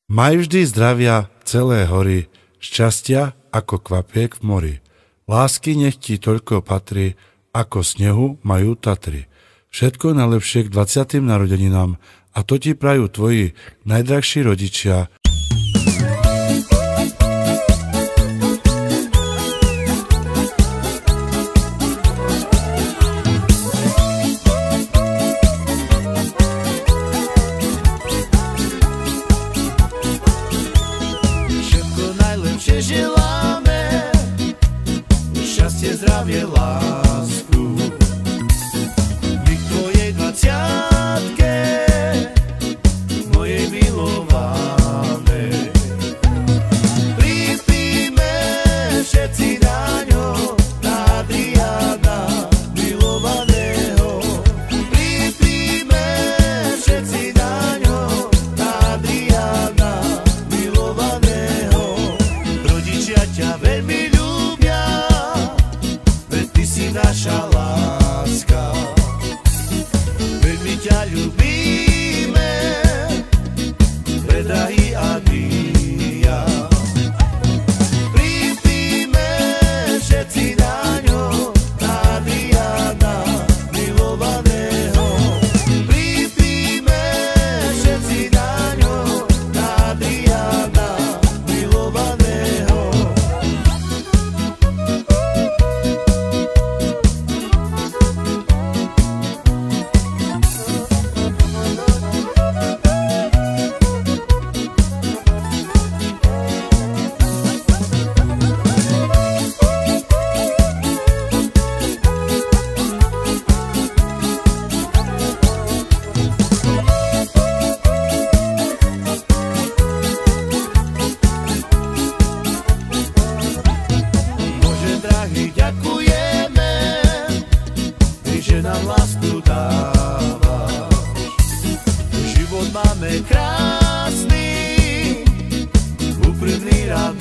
Maj vždy zdravia celé hory, šťastia ako kvapiek v mori. Lásky nech ti toľko patrí, ako snehu majú Tatry. Všetko najlepšie k 20. narodeninám a to ti prajú tvoji najdrahší rodičia. Želáme šťastie, zdravie, lásku. My k tvojej 20-ke, mojej milovanej, pripíme všetci na ňo, na Adriána milovaného. Pripíme všetci na ňo, na Adriána milovaného. Rodičia ťa veľmi ľúbia, veď ty si naša láska. Veľmi ťa ľúbime, predrahý Adrián. Pripíme všetci na ňo, na Adriána milovaného. Pripíme všetci na ňo, na Adriána milovaného. Bože drahý, ďakujeme, že nám lásku dávaš. Život máme krásny, úprimný, rád